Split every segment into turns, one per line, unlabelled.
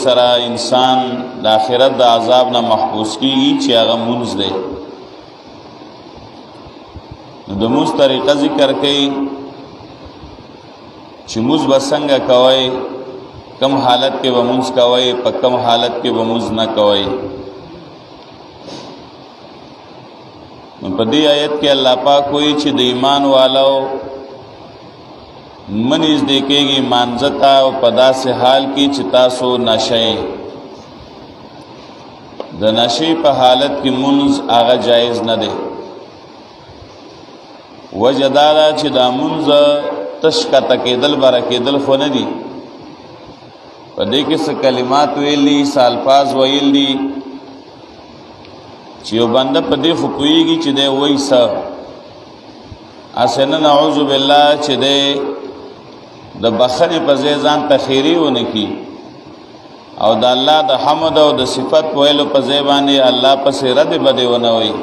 سره انسان د آخرت د عذاب نه محفوظ کیږي چې هغه مونږ دی. د مونږ طریقه ذکر کړي چې مونږ به څنګه کوي، کم حالت کې به مونږ کوي، په کم حالت کې به مونږ نه کوي. په دې آیت کې الله پاک وایي چې د ایمان والو منیز دیکھیږي مانځتا او په داسې حال کې چې تاسو نشئ. د نشئ په حالت کې مونږ هغه جایز نه دی. وجه دا ده چې دا مونږ تشکته کېدل بره کېدل خو نه دي. په دې کې څه کلمات ویلي، څه الفاظ ویلي چې یو بنده په دې خو پوهېږي چې دی وایي څه، هسې نه نعوذ بالله چې دی د بخنې په ځای ځان ته خیري ونه کي او د الله د حمد او د صفت ویلو په ځای باندې الله پسې رد بدې ونه وایي.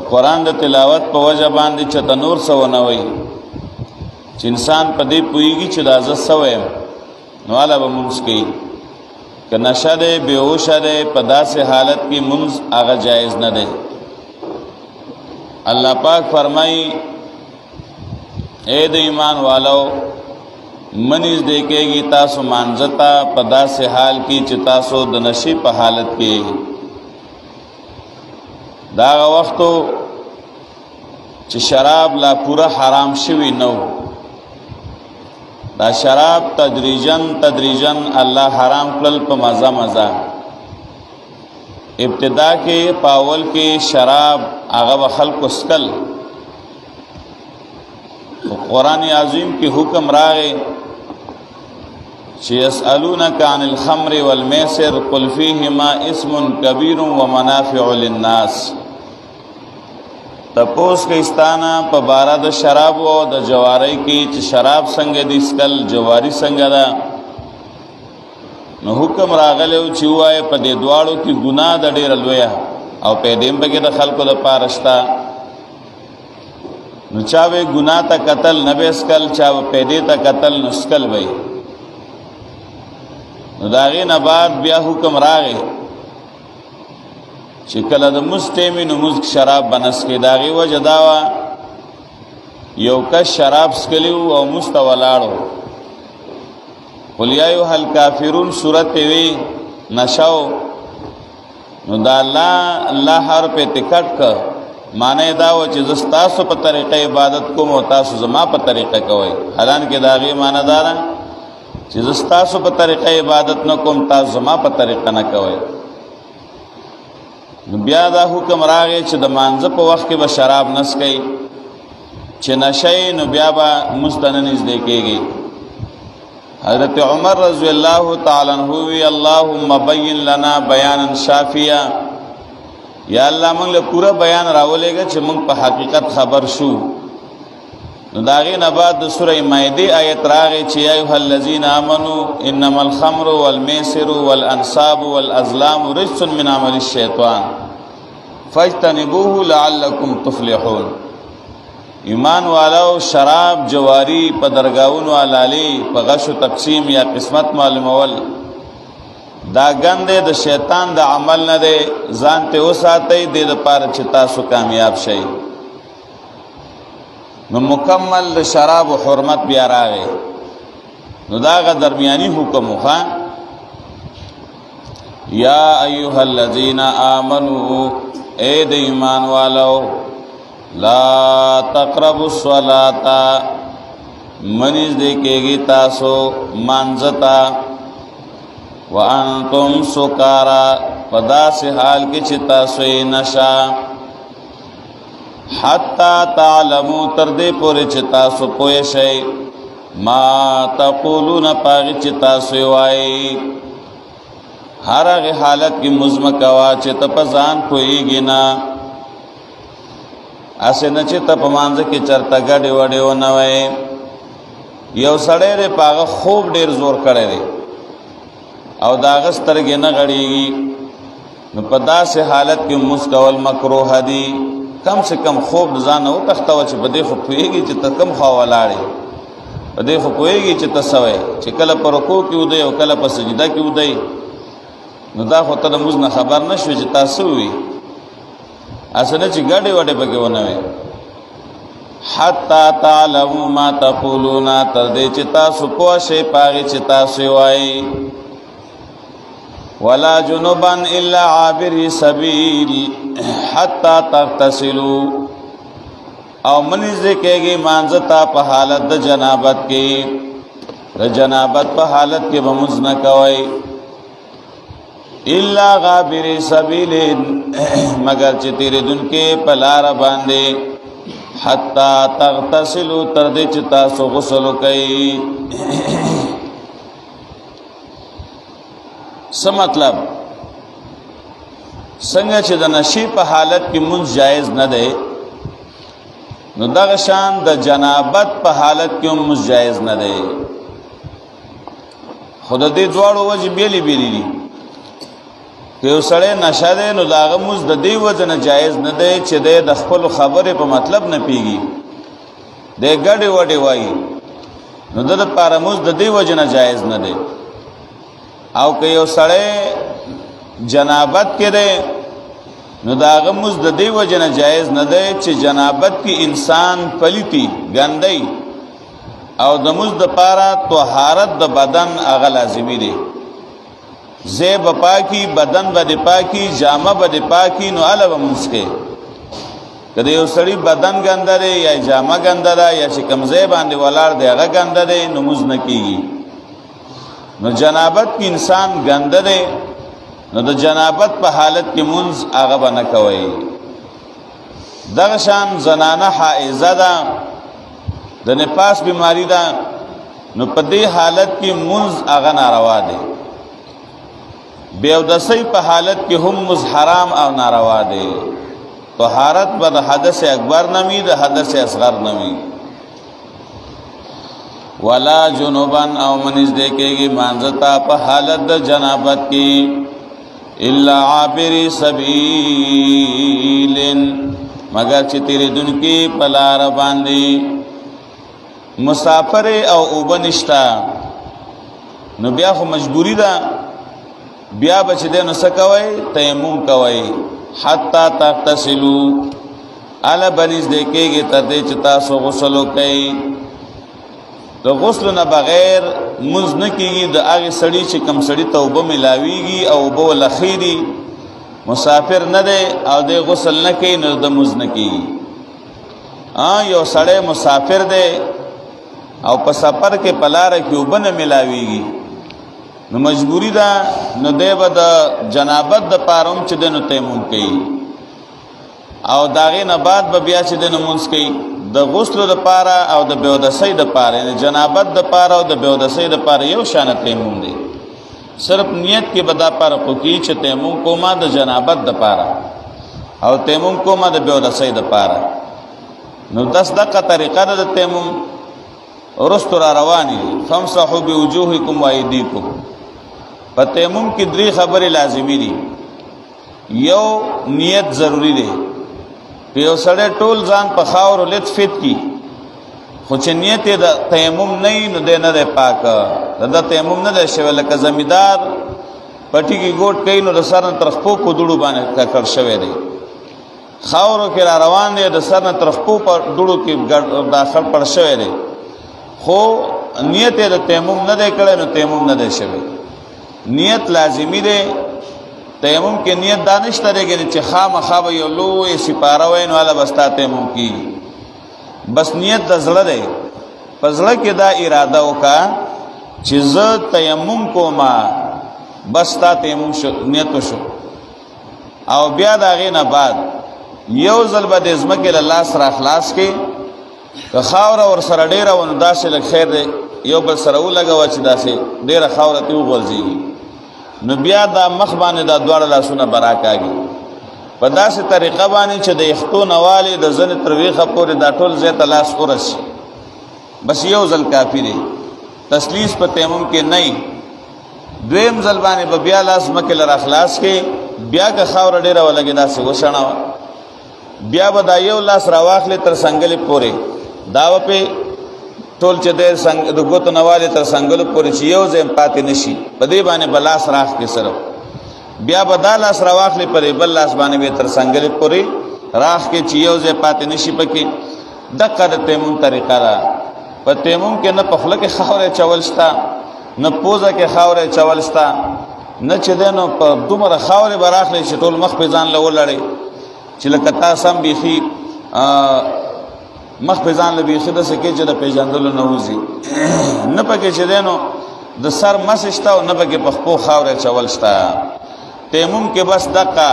قرآن د تلاوت په وجه باندې چته نور څه ونه وایي چې انسان په دې پوهېږي چې دا زه څه وایم نو هله به مونځ کوي. که نشه دی، بېهوشه دی، په داسې حالت کې مونځ هغه جایز نه دی. الله پاک فرمایي اے د ایمان والو منیز دیکھیږي تاسو مانځتا په داسې حال کې چې تاسو د نشي په حالت کې. دا وختو چې شراب لا پورا حرام شوی نو، دا شراب تدریجن الله حرام کړل په مزه مزه. ابتدا کې پاول کې شراب هغه خلق اسکل. قرآن عظیم کی حکم راغے چې یسألونک عن الخمر والمیسر قل فیهما اسم کبیر ومنافع للناس. تپوس کې استانا په بارا د شراب او د جواری کې چې شراب څنګه دي اسکل، جواری څنګه ده. نو حکم راغلو چې وای په دې دواړو کې ګناه د ډېر لویه او په دې کې د خلکو د پارشتا. نو چاوے گناہ تا قتل نبی اسکل، چاوے پیدے تا قتل نسکل بھئی. نو داغی نباد بیا حکم راغے چکل دا مستیمی نو مزک شراب بنس کے. داغی وجہ داوا یو کش شراب سکلیو او مستولاړو. قل یا ایها الکافرون صورت وی نشاو. نو دا اللہ حرف اتکٹ کا معنی دا و چې زستاسو په طریقه عبادت کوم او تاسو زما په طریقه کوئ. حالانکه دا غي معنی دا نه چې زستاسو په طریقه عبادت نه کوم تاسو زما په طریقه نه کوئ. نو بیا دا حکم راغی چې د مانځه په وخت کې به شراب نسکئ، چې نشئ نو بیا به مستننز دی کېږي. حضرت عمر رضی الله تعالی عنہ وی اللهم بین لنا بیانا شافیا. یا الله موږ له پورا بیان راولېږه چې موږ په حقیقت خبر شو. نو دا غي نه بعد د سوره مائده آیت راغی چې یا ایها الذین آمنوا انما الخمر والمیسر والانصاب والازلام رجس من عمل الشیطان فاجتنبوه لعلکم تفلحون. ایمان والو شراب، جواری، په درگاہونو حلالي، په غشو تقسیم یا قسمت معلومول دا ګنده د شیطان د عمل نه دی. ځان ته وساتئ د دې لپاره چې تاسو کامیاب شئ. نو مکمل د شراب و حرمت بیا راغی. نو دا غ درمیانی حکم وخا یا ایها الذین آمنوا اے د ایمان والو لا تقربوا الصلاة منیز دیکھیږي تاسو مانځتا وانتم سکارا پدا سے حال کی چتا سوی نشا حتی تعلمو تردے پوری چتا سو پوی شئی ما تقولون پاگی چتا سوی وائی. ہر اگی حالت کی مزمکوا چتا پزان پوئی گینا اسے نا چتا پمانز کی چرتا گڑی وڑی ونوئی. یو سڑے رے پاگا خوب دیر زور کڑے رے او داغ سترګې نه غړېږي. نو په داسې حالت کې مونځ کول مکروه دي. کم سے کم خوب ځان او تختوه چې په دې خو پوهېږي چې ته کوم خوا ولاړې په دې خو پوهېږي چې ته څه وایې چې کله په رکوع کې ودی او کله په سجده کې ودی نو دا خو ته د مونځ نه خبر نه شوې چې تا څه ووي هسې نه چې ګډې وډې پکې ونه وې حتی تعلموا ما تقولون تر دې چې تاسو پوه شئ په هغې چې تاسو یې وایئ ولا جنبا الا عابري سبيل حتى تغتسلوا او منځ کېږي مانځه ته په حالت د جنابت کې د جنابت په حالت کې به مونځ نه کوئ الا غابر سبیل مگر چې تیریدونکي په لاره باندې حتی تغتسلوا تر دې چې تاسو غسل وکئ څه مطلب څنګه چې د نشي په حالت کې مونځ جایز نه دی نو دغه شان د جنابت په حالت کې هم مونځ جایز نه دی خو د دې دواړو وجې بیلې بیلې دي که یو سړی نشه دی نو د هغه مونځ د دې وجه نه جایز نه دی چې دی د خپلو خبرې په مطلب نه پوهېږي دی ګډې وډې وایي نو د دپاره مونځ د دې وجه نه جایز نه دی او که یو سړی جنابت کې دی نو د هغه مونځ د دې وجه نه جایز نه دی چې جنابت کې انسان پلیتی ګندی او د مونځ دپاره طهارت د بدن هغه لازمي دی زیب پاکی بدن بد پاکی جامه بد پاکی نو علاوه مونږ کې کله یو سړی بدن ګنده دی یا جامه ګنده ده یا چې کمزې باندې ولاړ دی هغه ګنده دی نو مونږ نه کیږي نو جنابت کې انسان ګنده دی نو د جنابت په حالت کې مونږ هغه به نه کوي دغه شان زنانه حائزه ده د نفاس بیماری ده نو په دې حالت کې مونږ هغه ناروا دی بیودسی په حالت کې هم مز حرام او ناروا دی طهارت به د حدث اکبر نمی د حدث اصغر نمی ولا جنوبا او منځ دې کېږي مانځتا په حالت د جنابت کې الا عابر سبیل مگر چې تیریدونکي په لار باندې مسافر او وبنشتا نو بیا خو مجبوری ده بیا بچ دې نو سکوي تیمم کوي حتا تغتسلوا الا بنز دې کېږي تر دې چې تاسو غسل وکئ د غسل نه بغیر مز نه کېږي د هغه سړی چې کم سړی توبه ملاويږي او بو لخيري مسافر نه دی او د غسل نه کوي نو د مز نه کېږي یو سړی مسافر دی او په سفر کې پلار کې وبنه ملاويږي نو مجبوری ده نو دیو د جنابت د پاروم چې دنو تیمم کوي او داغه نه بعد به بیا چې دنو مونږ کوي د غسل د پاره او د بیودسۍ د پاره نه جنابت د پاره او د بیودسۍ د پاره یو شان تیمم دی صرف نیت کې بدا پر کوي چې تیمم کوما د جنابت د پاره او تیمم کوما د بیودسۍ د پاره نو داس دغه طریقه د تیمم ورستو را رواني فمسحوا بوجوهکم وایدیکم په تیمم کې درې خبرې لازمي دي یو نیت ضروری دی په یو سړی ټول ځان په خاور لطفت کی خو چې نیت د تیمم نه نو دی نه دی پاک د تیمم نه دی شوی لکه زمیدار پټي کې ګوټ کوي نو د سر نه تر خپو په دوړو باندې ککړ شوی دی خاورو کې را روان دی د سر نه تر خپو په دوړو کې داخل پړ شوی دی خو نیت د تیمم نه دی کړی نو تیمم نه دی شوی نیت لازمی دی تیمم کې نیت دانش ترېږي چې خامخا به یو لوی سپاره وای نو هله بستا تیمم کی بس نیت د زړه دی په زړه کې دا اراده وکړه چې زه تیمم کوم بس تا تیمم شو نیت شو او بیا د هغې نه بعد یو ځل به د ځمکې له لاس را خلاص کې که خاوره ورسره ډېره وه نو داسې لږ خیر دی یو بل سره ولګوه چې داسې ډېره خاوره ترې وغورځېږي نو بیا دا مخ باندې دا دواړه لاسونه به راکاږي په داسې طریقه باندې چې د یختو نه والې د زنې تر ویښه پورې دا ټول ځای ته لاس ورسي بس یو ځل کافي دی تسلیس په تیمم کې نه دویم ځل باندې به بیا لاس مکې له راخلاص کې بیا که خاوره ډېره ولګي داسې وشڼوه بیا به دا یو لاس راواخلې تر څنګلې پورې دا به پې ټول چې د ګوتو نواله تر څنګهلو پورې چې یو ځای پاتې نشي په دې باندې بلاس راخ کې سره بیا بدل لاس راواخلې پرې بل لاس باندې به تر څنګهلې پورې راخ کې چې یو ځای پاتې نشي پکې دغه د تیمم طریقه را په تیمم کې نه په خله کې خاورې چول شتا نه پوزه کې خاورې چول شتا نه چې دنو په دومره خاورې براخلې چې ټول مخ په ځان له ولړې چې لکه تاسو هم بيخي مخ په ځان له بيخي د سکه چې د پیژندلو نه وځي نه پکې چې دنو د سر مسشتا او نه پکې په خپو خاورې چول شتا تیمم کې بس دقه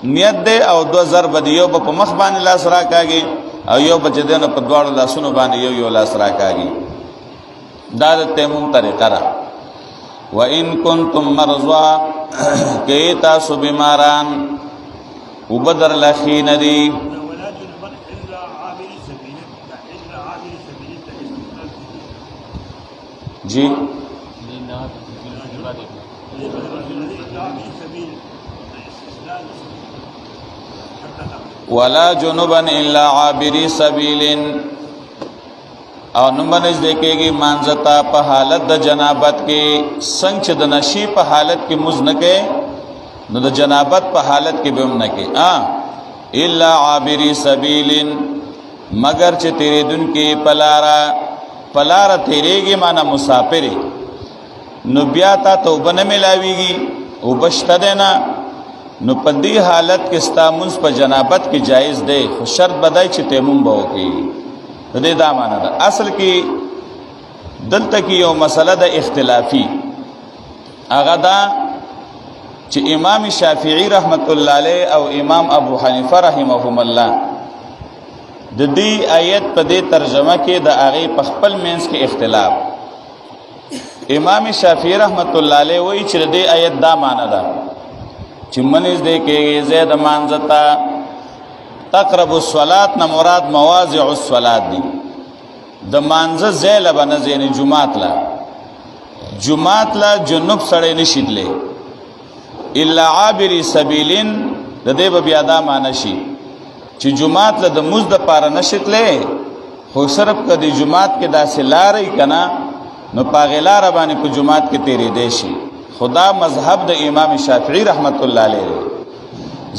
نیت دی او دو ضرب دی یو په مخ باندې لاس راکاږي او یو په دنه په دواړو لاسونو باندې یو لاس راکاږي دا د تیمم طریقه را و ان کنتم مرضى کی تاسو بیماران وبدر لخین دی جی ولا جنبا الا عابری سبیل او نمبرز دیکھےگی مانزتا پا حالت دا جنابت کے سنگ چھ دا نشی پا حالت کی مزنکے نو دا جنابت پا حالت کی بمنکے الا عابری سبیل مگر چھ تیرے دن کی پلارا تیرے گی مانا مسافری نو بیاتا توبہ نہ ملاویگی او بشتا دینا نو پدی حالت کے استامنس پا جنابت کی جائز دے خو شرط بدائی چھ تیمم باو کی دے دا مانا دا اصل کی دلتا کی یو مسئلہ دا اختلافی آغا دا چھ امام شافعی رحمت اللہ علیہ او امام ابو حنیفہ رحمہم اللہ دا دی آیت پا دے ترجمہ کی دا آغی پخپل مینس کے اختلاف امام شافعی رحمت اللہ علیہ وی چھ دے آیت دا مانا دا چھ منیز دے کہ زید مانزتا تقرب الصلاة نا مراد مواضع الصلاة دی دا مانزه زیل بنز یعنی جماعت لا جنوب سڑے نشید لے الا عابری سبیلین دا دے بیادا مانشی چی جماعت لا دا مزد پارا نشید لے خو صرف که دی جماعت کے دا سے لارئی کنا نو پاغی لارا بانی پا جماعت کے تیری دیشی خدا مذہب دا امام شافعی رحمت اللہ علیہ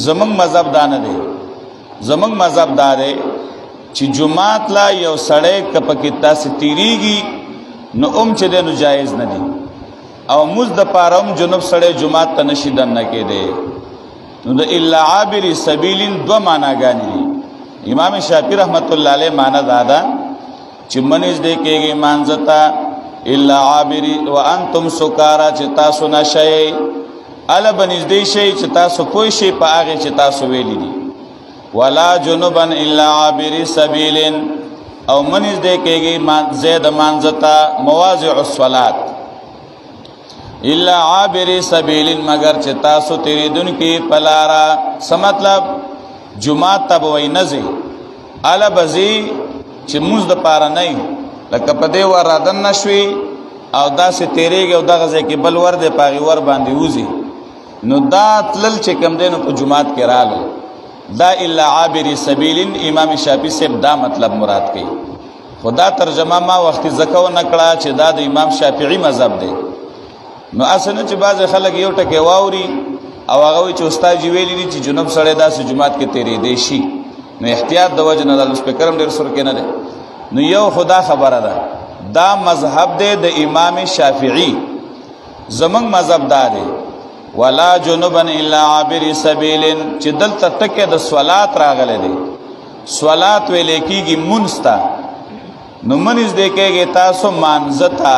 زمان مذہب دانا دے زمنگ مذہب دارے چی جماعت لا یو سڑے کپکتا سے تیریگی نو چی دے نو جائز ندی او مزد پارم جنوب سڑے جماعت تا نشیدن نکے دے نو دا اللہ عابری سبیلین دو مانا گانی دی امام شافعی رحمت اللہ علیہ مانا دادا چی منیز دے کے گی مانزتا اللہ عابری وانتم سکارا چی تاسو نشے علا بنیز دے شے چی تاسو پوئی شے پا آگے چی تاسو ویلی دی ولا جنبا الا عابری سبیل او منیز دیکھے گی زید مانزتا مواضع الصلاة الا عابری سبیل مگر چتاسو تیری دن کی پلارا سمطلب جماعت تبوئی نزی علا بزی چی مزد پارا نئی لکه پدے ورادن نشوی او دا سے تیرے گی او دا غزے کی بل ورد پاگی ور باندی وزی نو دا تلل چکم دے نو پا جماعت کی رالو دا الا عابری سبیلین امام شافعی سے دا مطلب مراد کی خدا ترجمہ ما وقتی زکو نکڑا چی دا دا امام شافعی مذہب دے نو اصلا چی باز خلق یو ٹکے واوری او آگوی چی استاد جویلی دی چی جنوب سڑے دا سی جماعت کے تیرے دیشی نو احتیاط دا وجہ ندال اس پہ کرم دیر سر کے ندے نو یو خدا خبر دا مذہب دے دا امام شافعی زمنگ مذہب دا دے ولا جنبا الا عابری سبیلن چی دل تتکے دا صلات راغلے دے صلات وے لیکی گی منستا نو منز دیکھے گی تاسو مانزتا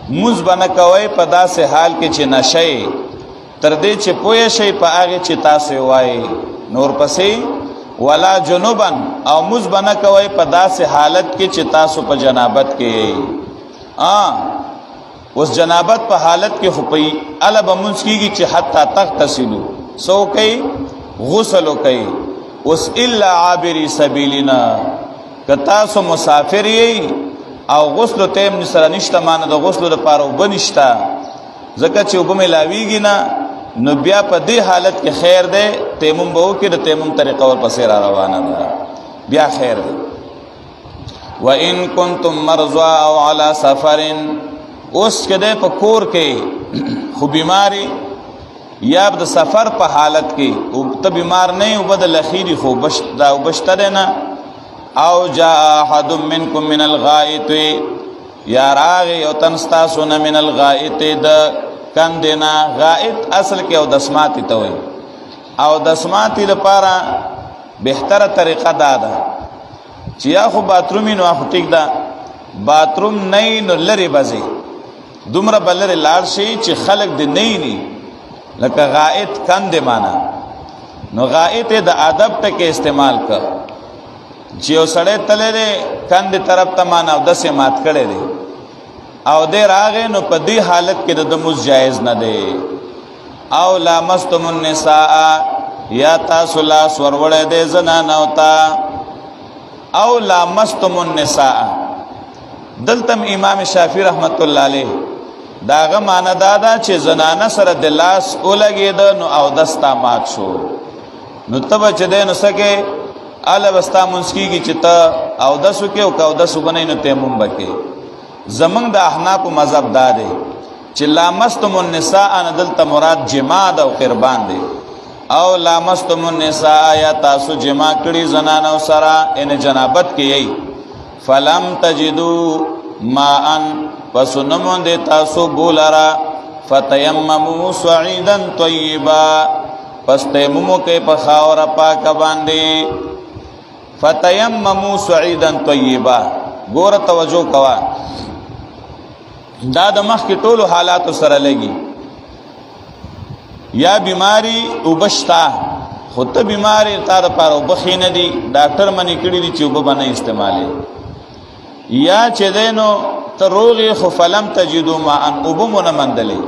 منز بنکوئی پا دا سے حال کے چی نشے تردے چی پویا شئی پا آگے چی تاسو وائی نور پسی ولا جنبا او منز بنکوئی پا دا سے حالت کے چی تاسو پا جنابت کے اس جنابت پا حالت کے خپئی علب منس کی گی چی حتی تغتسلو سو کئی غسلو کئی اس الا عابری سبیلنا کتاسو مسافر یئی او غسلو تیم نسر نشتا مانا دا غسلو دا پارو بنشتا زکا چی اوبا ملاوی گی نا نو بیا پا دی حالت کے خیر دے تیمم باو کی دا تیمم طریقہ اور پسیر روانا دا بیا خیر دے وَإِن كُنتُم مَّرْضَىٰ أَوْ عَلَىٰ سَفَرٍ اوس کده په کور کې خو بیماری یا د سفر په حالت کې او ته بیمار نه او بدل اخیری خو بشته نه او جاء احد منکم من الغائط یا راغی او تنستاسو نه من الغائط د کندنا غائط اصل کې او دسماتی ته وي او دسماتی لپاره بهتره طریقه دا ده چې یا خو باتروم نو خو ټیک ده باتروم نه نو لری بځي دومره بلر لاړ شي چې خلق د نه ني لکه غائط کند معنا نو غائط د ادب ټکه استعمال کړ چې وسړې تلې کند طرف ته معنا او د سمات کړي دي او د راغې نو په دې حالت کې د مز جایز نه دی او لامستم النساء یا تاسو لا سوروړې د زنانه اوتا او لامستم النساء دلتم امام شافعی رحمت الله علیه داغه معنا دادا چې زنانه سره د لاس اولګید نو او دستا مات شو نو تب چې دین سکه اله وستا منسکی کی چتا او دسو کې او کو دسو بنې نو تیمم بکې زمنګ د احناف مذهب داده چې لامستم النساء ان دلته مراد جماع او قربان دی او لامستم النساء یا تاسو جماع کړي زنانه سره ان جنابت کې یي فلم تجدو ماء فسنمون دے تاسو بولارا فتیممو سعیدا طیبا پس تیممو کے پخاور پاک باندے فتیممو سعیدا طیبا گور توجہ کوا دا دمخ کی طول حالات سره لگی یا بیماری اوبشتا خود تا بیماری تا دا پارو بخی ندی ڈاکٹر منی کڑی دی چوبه بنا استعمالی یا چې دینو تروغی خو فلم تجدو ما ان اوبمون مندلی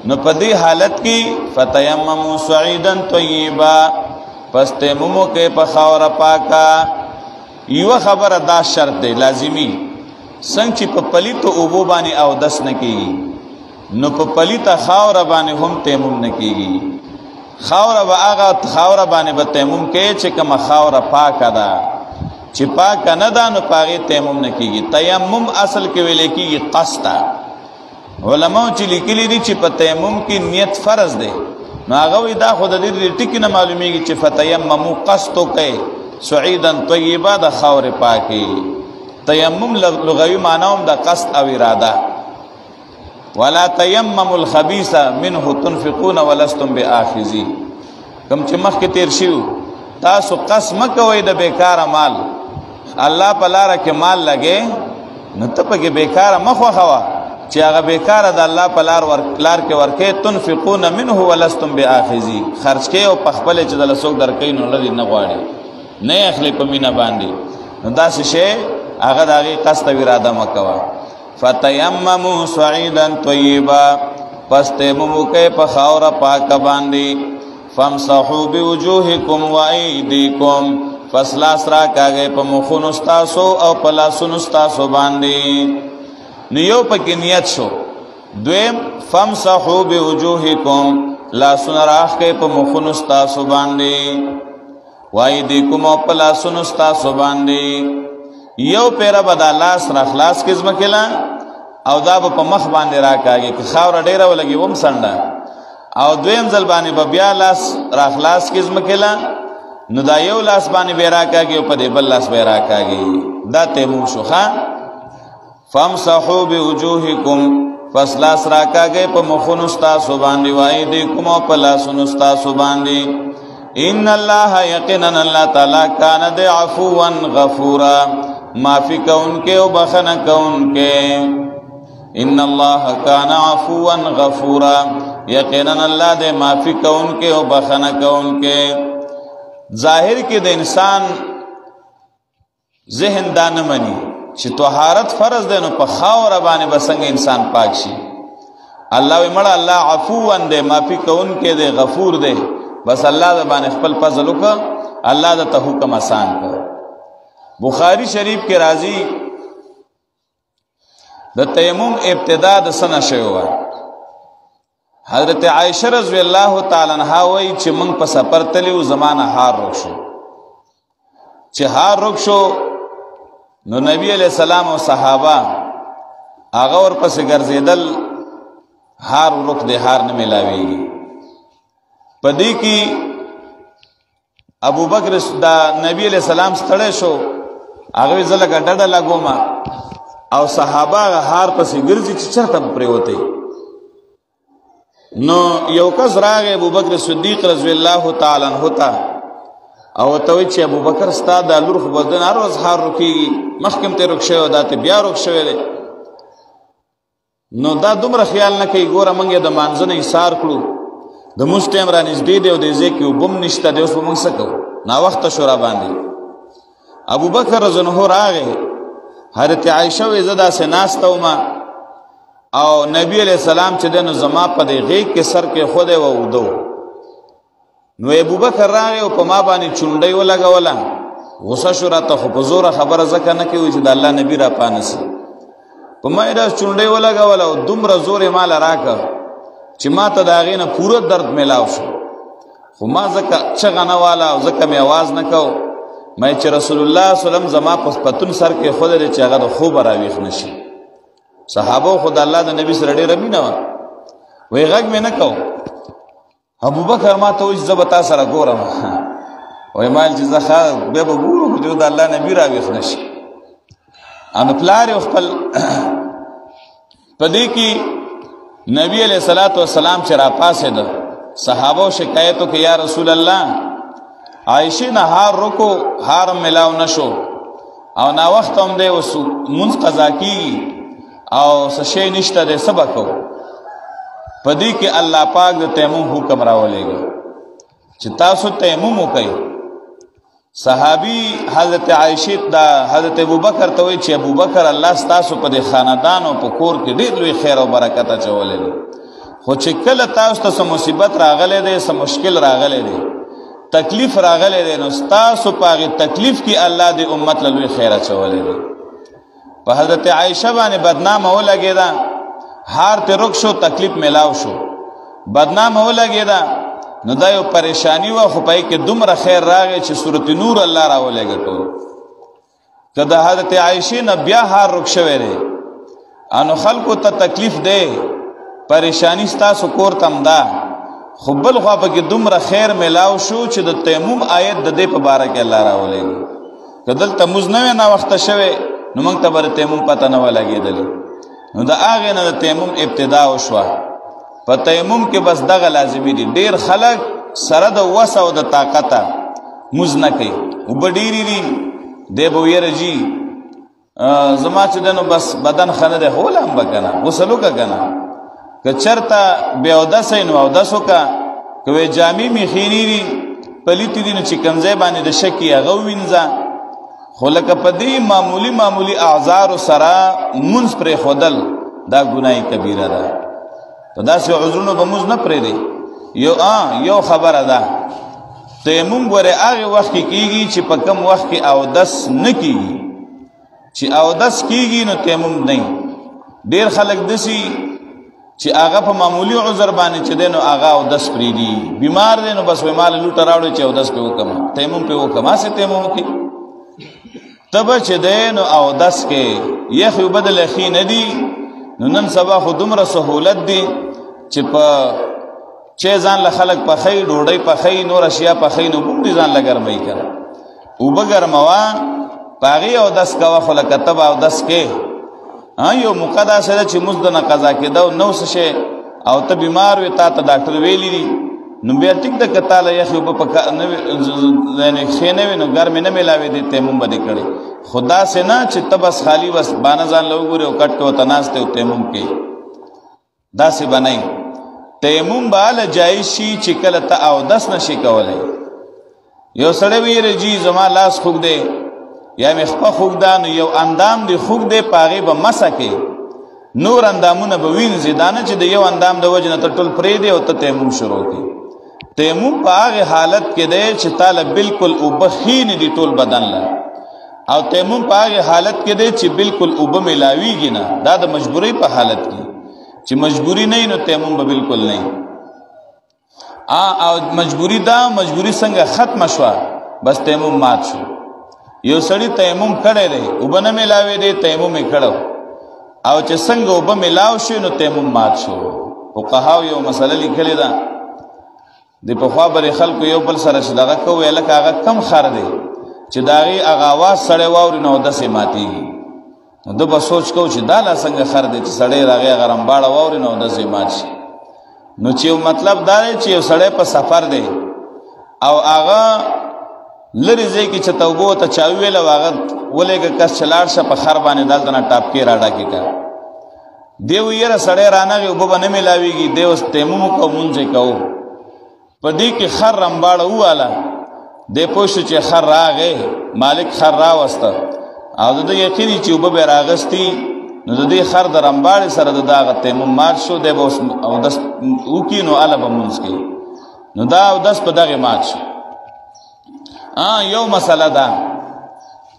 نو پا دی حالت کی فتیممو سعیدا طیبا پس تیممو کے پخاور پاکا یو خبر دا شرط دی لازمی سنگ چی پا پلیتو اوبو بانی او دس نکیگی نو پا پلیتا خاور بانی هم تیمم نکیگی خاور با آغا خاور بانی با تیمم کے چکم خاور پاکا دا چې پاک نه ده نو پاغه تیمم نه کیږي تیمم اصل کې ویل کېږي قصد علماء چې لیکلي دي چې په تیمم کې نیت فرض ده نو هغه وی دا خود دې ټکی نه معلومیږي چې فتیممو قصد کوي سعیدا طیبا د خاور پاکي تیمم لغوي معنی هم د قصد او اراده ولا تیمموا الخبيث منه تنفقون ولستم باخذي کوم چې مخکې تیر شیو تاسو قسم کوي د بیکاره مال الله په لار کې مال لګي نو ته په کې بیکاره مخه خوا چې هغه بیکاره د الله په لار کې ورکه تنفقون منه ولستم باخذي خرج کې او په خپل چې د لسوک درکې نو لري نه غواړي نه اخلي په مینا باندې نو دا شی هغه د هغه قصد او اراده مکوا فتیمموا سعیدا طیبا پس تیمم کې په خاور پاک باندې فامسحوا بوجوهکم وایدیکم فسلا سرا کاغه په مخونو استاسو او په لاسونو استاسو باندې نیو پکې نیت شو دویم فامسحوا بوجوهکم لاسونه راخ کې په مخونو استاسو باندې وایدیکم او په لاسونو استاسو باندې یو پیرا بدا لاس را خلاص کزم کلا او دا په مخ باندې راکاږي که خاور ډیره ولګي وم سنډه او دویم ځل باندې بیا لاس را خلاص کزم کلا نو دا یو لاس باندې به راکاږي او په دې بل لاس به راکاږي دا تیمم شوخه فامسحوا بوجوهکم فسلاس راکاږي په مخونو استاسو باندې وای دې کوم په لاسونو استاسو باندې ان الله یقینا الله تعالی کان د عفوا غفورا معافی کون کے او بخنا کون کے ان اللہ کان عفوا غفورا یقینا اللہ دے معافی کون کے او بخنا کون کے ظاہر کے دے انسان ذہن دان منی چې طهارت فرض دے نو په خاور باندې بسنګ انسان پاک شي الله ومړه الله عفوا دے معافی کون کے دے غفور دے بس الله د باندې خپل فضل وکړه الله د ته حکم آسان کړ بخاری شریف کے راضی د تیمم ابتدا د سنه شوی حضرت عائشہ رضی اللہ تعالی عنہا وی چې موږ په سفر تلیو زمانہ هار روک شو چې هار روک شو نو نبی علیہ السلام او صحابه هغه ورپسې ګرځېدل، هار ورک دی، هار نه میلاویږي. په دې کې ابو بکر دا نبی علیہ السلام ستړی شو، هغه زه لږه ډډه لګوم او صحابه هغه هار پسې ګرځي چې چېرته پرېوتی. نو یو کس راغی ابو بکر صدیق رضی الله تعالی عنہ ته او ورته وایي چې ابو بکر ستا دا لور خو به هر ورځ هار روکېږي، مخکې هم ته روک شوی دا ته بیا روک شوی دی. نو دا دومره خیال نه کوي، ګوره موږ یې د مانځه نه ایثار کړو، د مونځ ټایم را نږدې دی او دې ځای کې اوبه هم نشته دی، اوس به موږ څه کوو، ناوخته شو را باندې. ابو بکر رضی الله عنه راغی، حضرت عایشه وایي زه داسې ناسته ومه او نبی علیہ السلام چې دی نو زما په دې غېږ کې سر کېښودی و اوده و. نو ابو بکر راغی او په ما باندې چونډۍ ولګوله، غصه شو راته، خو په زوره خبره ځکه نه کوي چې د الله نبي را پانسي. په ما یې داسې چونډۍ ولګوله او دومره زور یې ماله راکړه چې ما ته د هغې نه پوره درد میلاو شو. خو ما ځکه چغه نه واله او ځکه مې اواز نه کو، ما چې رسول الله صلی الله علیه وسلم زما په پتون سر کې خودی دی چې هغه د خوبه راویښ نه شي. صحابه خو د الله د نبي سره ډېره مینه وه، وایي غږ مې نه کو. ابو بکر ما ته وایي زه به تا سره ګورم، وایي ما چې زه ښه بیا به ګورو چې د الله نبي راویښ نه شي. نو پلار یې خپل په دې کې نبی علیہ الصلوۃ والسلام چې را پاسېده، صحابه شکایت وکړه یا رسول الله عایشې نه هار رکو، هار ملاو نشو او ناوخته هم دی، اوس مونځ قضا کېږي او څه شی نشته دی، څه به کوو؟ په دې کې الله پاک د تیمم حکم راولېږه چې تاسو تیمم وکئ. صحابي حضرت عایشې دا حضرت ابوبکر ته وایي چې ابوبکر الله ستاسو په دې خاندان او په کور کې ډېر لوی خیر او برکت اچولی دی، خو چې کله تاسو ته څه مصیبت راغلی دی، څه مشکل راغلی دی، تکلیف راغلی دی، نو ستاسو په هغې تکلیف کې الله دې امت له لوی خیر اچولی دی. په حضرت عایشه باندې بدنامه ولګېده، هار ته رک شو، تکلیف میلاو شو، بدنامه ولګېده. نو دا یو پریشانی وه، خو پای کې دومره خیر راغی چې صورت نور الله راولېږه ټول. که د حضرت عایشې نه بیا هار رک شوی دی، نو خلکو ته تکلیف دی، پریشانی ستاسو کور ته هم ده، خو بل خوا پکې دومره خیر میلاو شو چې د تیمم آیت د دې په باره کې الله راولېږي. که دلته مونځ نه وی ناوخته شوی نو موږ ته به د تیمم پته نه وه لګېدلې. نو د هغې نه د تیمم ابتدا وشوه. په تیمم کې بس دغه لازمي دي، ډېر خلک سره د وس او د طاقته مونځ نه کوي، اوبه ډېرې دي، دی به ویره جي زما چې دی نو بس بدن ښه نه دی، خو ولهم به که نه غسل وکړه که نه، که چېرته بې اودسه یې نو اودس وکړه، که وایي جامې مې خینې دي پلیتې دي نو چې کوم ځای باندې د شک یې هغه ووینځه. خو لکه په دې معمولي اعذارو سره مونځ پرېښودل دا ګناه کبیره ده. په داسې عذرونو به مونځ نه پرېږدي. یو خبره ده، تیمم ګورې هغې وخت کې کېږي چې په کم وخت کې اودس نه کېږي. چې اودس کېږي نو تیمم نه وي. ډېر خلک داسې چې هغه په معمولي عذر باندې چې دی نو هغه اودس پرېږدي، بیمار دی نو بس وایي ما له لوټه راوړی چې اودس پرې وکړم، تیمم پرې وکړم، هسې تیمم وکړي. ته به چې دی نو اودس کې یخې اوبه د لخي نه دي، نو نن سبا خو دومره سهولت دی چې په چې ځان له خلک پخوي، ډوډۍ پخوي، نور اشیا پخوي، نو هم دې ځان له ګرموي که نه. اوبه ګرموه، په هغې اودس کوه، خو لکه ته به اودس کې یو موقع داسې ده چې مونځ دنه قضا کېده او نو څه شی او ته بیمار وې، تا ته ډاکټر ویلي دي، نو بیا ټیک ده که تا له یخې اوبه یعنې ښې نه وي نو ګرمې نه میلاوېدې، تیمم به دې کړې. خو داسې نه چې ته بس خالي بس بانه ځان له وګورې او کټ کې ورته ناست او تیمم کوي، داسې به نه وي. تیمم به هله جایز شي چې کله ته اودس نشي کولی. یو سړی ویری جي زما لاس خوږ دی یا مې خپه خوږ ده، نو یو اندام دی خوږ دی، په هغې به مسه کې نور اندامونه به وینځي، دا نه چې د یو اندام د وجې نه ته ټول پرېږدې او ته تیمم شروع کړي. تیمم په هغې حالت کې دی چې تا له بلکل اوبه خینې دي ټول بدن له، او تیمم په هغې حالت کې دی چې بلکل اوبه میلاویږي نه، دا د مجبورۍ په حالت کې چې مجبوري نه وي نو تیمم به بلکل نه وي. او مجبوري دا مجبوري څنګه ختمه شوه، بس تیمم مات شو. یو سړی تیمم کړی دی اوبه نه میلاوې دی تیمم یې کړو او چې څنګه اوبه میلاو شي نو تیمم مات شو فقهاو یو مسله لیکلې ده د پخوا بلې خلکو یو بل سره چې دغه کو ویل که هغه کم خر دی چې د هغې هغه اواز سړی واوري نو اودس یې ماتېږي نو ده به سوچ کو چې دا لا څنګه خر دی چې سړی د هغې هغه رمباړه واوري نو اودس یې مات شي نو چې یو مطلب دا دی چې یو سړی په سفر دی او هغه لرې ځای کې چې توبه ورته چا وویل او هغه ولېږه کس چې لاړ شه په خر باندې دلته نه ټاپکې راډاکې کړه دی وی یاره سړی رانغې اوبه به نه میلاوېږي دی اوس تیمم وکړو مونځ یې کوو په دې کې خر رمباړه وواله دی پوه شو چې خر راغی مالک خر راوسته او د ده یقین چې اوبه به یې راغستي نو د دې خر د رمباړې سره د ده هغه تیمم مات شو دی به اوس اودس وکړي نو هله به مونځ کوي نو دا اودس په دغې مات شو یو مسله ده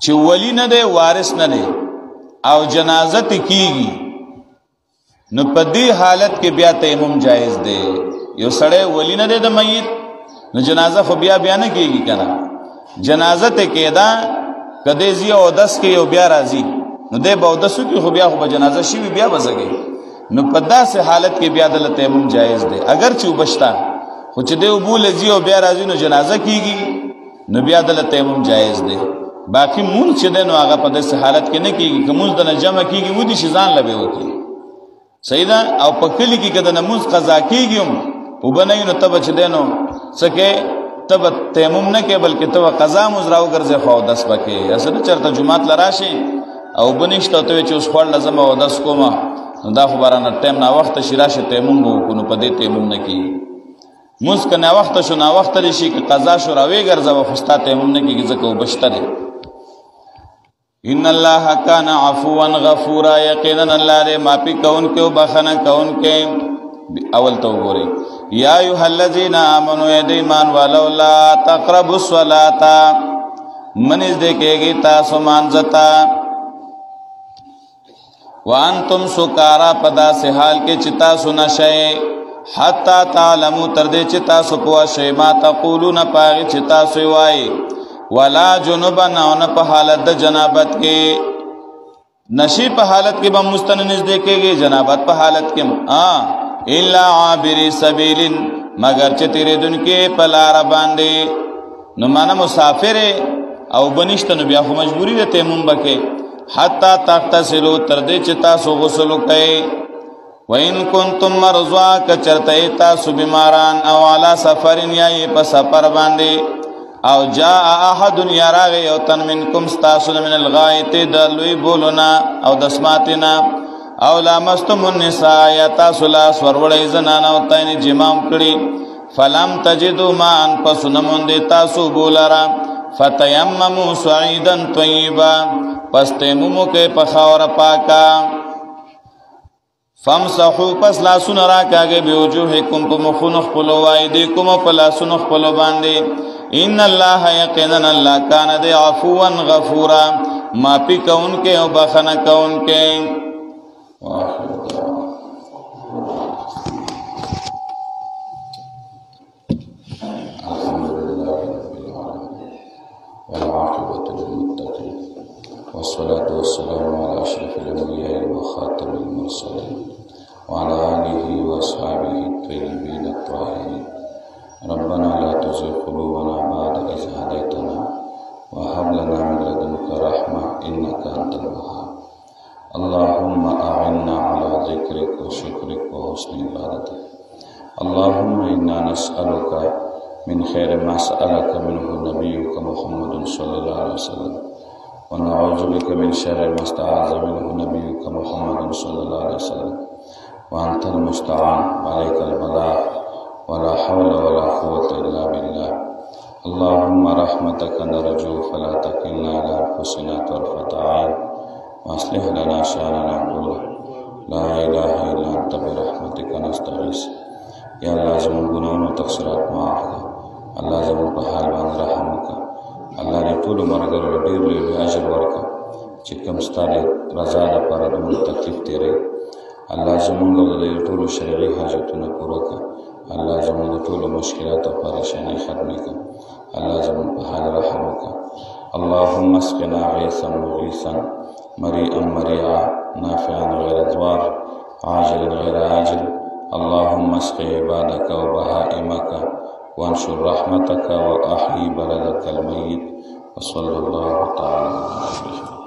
چې ولی نه دی وارث نه دی او جنازه ته کیږي نو په دې حالت کې بیا تیمم جایز دی یو سړی ولی نه دی د میت نو جنازه خو بیا نه کیږي کنه جنازه ته کېدا کدی زی اودس کې یو بیا راځي نو دی به اودس وکړي خو بیا خو به جنازه شي بیا به زګي نو په داسې حالت کې بیا د تیمم جایز دی اگر چې وبشتا خو چې دی وبول زی او بیا راځي نو جنازه کیږي نو بیا د تیمم جایز دی باقی مونږ چې دی نو هغه په داسې حالت کې نه کیږي که مونږ د نه جمع کیږي ودي شي ځان لبه وکړي صحیح ده او په کلی کې که د نمونځ قضا کیږي هم اوبه نه وي نو ته به چې دی نو څه کې ته به تیمم نه کوې بلکې ته به قضا مونځ راوګرځې خو اودس به کوې هسې نه چېرته جومات له راشې او اوبه نشته او ته وایې چې اوس خوړله زه به اودس کومه نو دا خو به رانه ټایم ناوخته شي راشې تیمم به وکړو نو په دې تیمم نه کېږي مونځ که ناوخته شو ناوخته دې شي که قضا شو راویګرځوه خو ستا تیمم نه کېږي ځکه اوبه شته دی ان الله کان عفوا غفورا یقینا الله دې معافي کوونکی او بخښنه کوونکی اول تو وګورئ یا ایها الذین آمنوا ای ایمان والو لا تقربوا الصلاة منځ دې کېږي تاسو مانځتا وانتم سکارا په داسې حال کې چې تاسو نشئ حتی تعلموا تر دې چې تاسو پوه شئ ما تقولون پاغې چې تاسو وایي ولا جنوبا نه په حالت د جنابت کې نشي په حالت کې به مستننز دې کېږي جنابت په حالت کې الا عابری سبیل مگر چې تیریدونکي په لار باندې نو معنا مسافر او بنشت نو بیا خو مجبوری ده تیمم بکې حتی تغتسلوا تر دې چې تاسو غسل وکړئ وَإِن كُنتُم مَّرْضَىٰ کچرته تاسو بیماران او علی سفر یا په سفر باندې او جاء احد یراغ یو تن منکم استاسو من الغائط دلوی بولنا او دسماتنا او لامستم النساء یا تاسو لاس ورولې زنان او تاین جمام کړي فلم تجدوا ماء پس نموندې تاسو بولرا فتیمموا صعیدا طیبا پس تیممو کې په خاور پاکا فامسحوا پس لاسون راکاږي به وجوهکم په مخونخ خپل وایدیکم په لاسون خپل باندې ان الله یقینا الله کان دی عفوا غفورا معافی کونکي او بخنه کونکي والعاقبة للمتقين والصلاة والسلام على أشرف الأنبياء وخاتم المرسلين وعلى آله وأصحابه الطيبين الطاهرين ربنا لا تزغ قلوبنا بعد إذ هديتنا وهب لنا من لدنك رحمة إنك أنت الوهاب اللهم أعنا على ذكرك وشكرك وحسن عبادتك اللهم إنا نسألك من خير ما سألك منه نبيك محمد صلى الله عليه وسلم ونعوذ بك من شر ما استعاذ منه نبيك محمد صلى الله عليه وسلم وأنت المستعان عليك البلاغ ولا حول ولا قوة إلا بالله اللهم رحمتك نرجو فلا تكلنا إلى أنفسنا طرفة عين وأصلح لنا شأننا كله لا إله إلا أنت برحمتك نستغيث يا الله زمون گناهونو تقصيرات معاف کړه الله زمون په حال باندې رحم وکړه الله دې ټول مرګرو ډېر لوی اجر ورکړه چې کوم ستاسو رضا لپاره د تکلیف تیرې الله زمون له ټول شرعي حاجتونو پوره کړه الله زمون ټول مشکلات او پریشانی ختم کړه الله زمون په حال رحم وکړه اللهم اسقنا غيثا مغيثا مريئا مريعا نافعا غير ضار عاجلا غير عاجل اللهم اسق عبادك وبهائمك وانشر رحمتك وأحيي بلدك الميت وصلى الله تعالى على